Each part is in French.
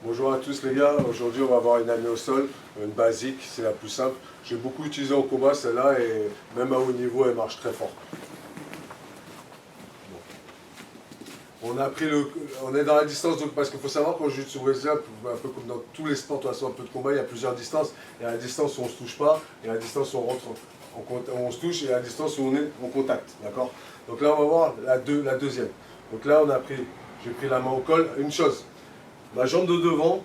Bonjour à tous les gars, aujourd'hui on va voir une année au sol, une basique, c'est la plus simple. J'ai beaucoup utilisé en combat celle-là et même à haut niveau elle marche très fort. On est dans la distance donc, parce qu'il faut savoir quand je joue sur Brésilien, un peu comme dans tous les sports, de toute façon un peu de combat, il y a plusieurs distances. Il y a la distance où on ne se touche pas, il y a la distance où on rentre, on se touche et la distance où on est en contact, d'accord. Donc là on va voir la deuxième. Donc là j'ai pris la main au col, une chose. Ma jambe de devant,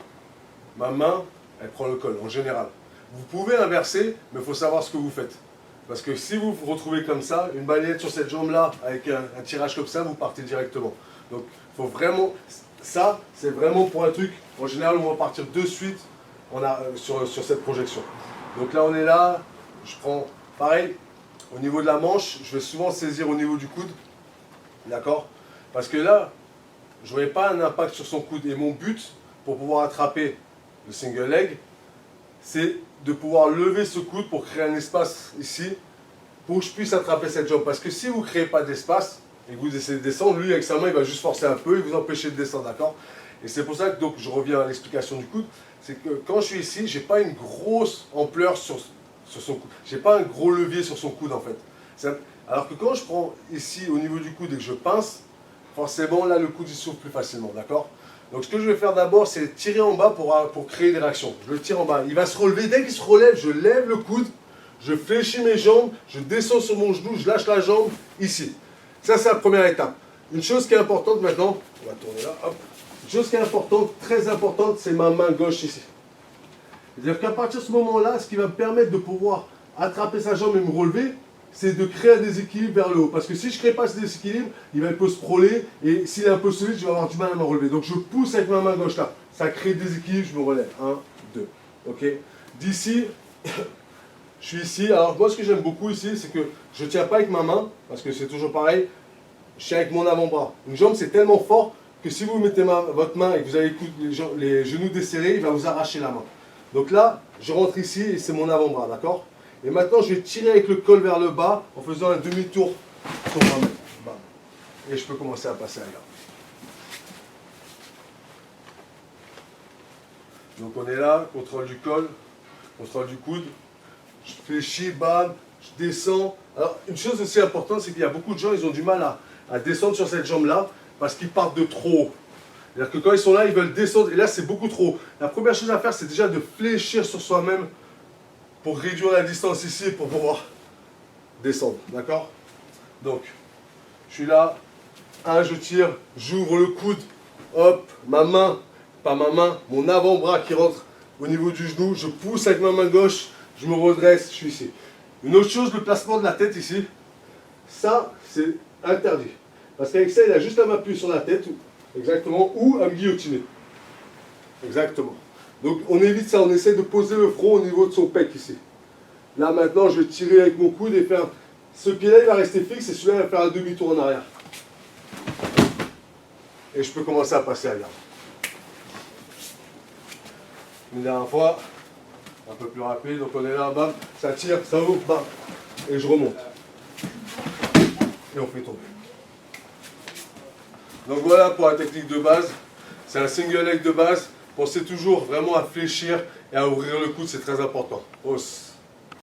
ma main, elle prend le col, en général. Vous pouvez inverser, mais il faut savoir ce que vous faites. Parce que si vous vous retrouvez comme ça, une balayette sur cette jambe-là, avec un tirage comme ça, vous partez directement. Donc, il faut vraiment... Ça, c'est vraiment pour un truc, en général, on va partir de suite sur cette projection. Donc là, on est là, je prends, pareil, au niveau de la manche, je vais souvent saisir au niveau du coude. D'accord? Parce que là, je n'aurai pas un impact sur son coude. Et mon but, pour pouvoir attraper le single leg, c'est de pouvoir lever ce coude pour créer un espace ici, pour que je puisse attraper cette jambe. Parce que si vous ne créez pas d'espace, et que vous essayez de descendre, lui avec sa main, il va juste forcer un peu et vous empêcher de descendre, d'accord? Et c'est pour ça que donc, je reviens à l'explication du coude, c'est que quand je suis ici, je n'ai pas une grosse ampleur sur son coude. Je n'ai pas un gros levier sur son coude en fait. Alors que quand je prends ici au niveau du coude et que je pince, forcément, là, le coude, il s'ouvre plus facilement, d'accord? Donc, ce que je vais faire d'abord, c'est tirer en bas pour créer des réactions. Je le tire en bas. Il va se relever. Dès qu'il se relève, je lève le coude, je fléchis mes jambes, je descends sur mon genou, je lâche la jambe ici. Ça, c'est la première étape. Une chose qui est importante maintenant, on va tourner là, hop. Une chose qui est importante, très importante, c'est ma main gauche ici. C'est-à-dire qu'à partir de ce moment-là, ce qui va me permettre de pouvoir attraper sa jambe et me relever, c'est de créer un déséquilibre vers le haut. Parce que si je ne crée pas ce déséquilibre, il va un peu sprawler et s'il est un peu solide, je vais avoir du mal à me relever. Donc je pousse avec ma main gauche là. Ça crée le déséquilibre, je me relève. 1, 2. Ok. D'ici, je suis ici. Alors moi ce que j'aime beaucoup ici, c'est que je ne tiens pas avec ma main, parce que c'est toujours pareil. Je tiens avec mon avant-bras. Une jambe c'est tellement fort que si vous mettez votre main et que vous avez les genoux desserrés, il va vous arracher la main. Donc là, je rentre ici et c'est mon avant-bras, d'accord? Et maintenant, je vais tirer avec le col vers le bas en faisant un demi-tour sur moi-même. Et je peux commencer à passer ailleurs. Donc on est là, contrôle du col, contrôle du coude. Je fléchis, bam, je descends. Alors, une chose aussi importante, c'est qu'il y a beaucoup de gens, ils ont du mal à descendre sur cette jambe-là parce qu'ils partent de trop haut. C'est-à-dire que quand ils sont là, ils veulent descendre, et là, c'est beaucoup trop haut. La première chose à faire, c'est déjà de fléchir sur soi-même pour réduire la distance ici, pour pouvoir descendre, d'accord? Donc, je suis là, je tire, j'ouvre le coude, hop, ma main, pas ma main, mon avant-bras qui rentre au niveau du genou, je pousse avec ma main gauche, je me redresse, je suis ici. Une autre chose, le placement de la tête ici, ça, c'est interdit. Parce qu'avec ça, il a juste à m'appuyer sur la tête, exactement, ou à me guillotiner. Exactement. Donc on évite ça, on essaie de poser le front au niveau de son pec ici. Là maintenant, je vais tirer avec mon coude et faire... Ce pied-là, il va rester fixe et celui-là, il va faire un demi-tour en arrière. Et je peux commencer à passer ailleurs. Une dernière fois, un peu plus rapide, donc on est là, bam, ça tire, ça ouvre, bam, et je remonte. Et on fait tomber. Donc voilà pour la technique de base. C'est un single leg de base. Pensez toujours vraiment à fléchir et à ouvrir le coude, c'est très important. Hausse.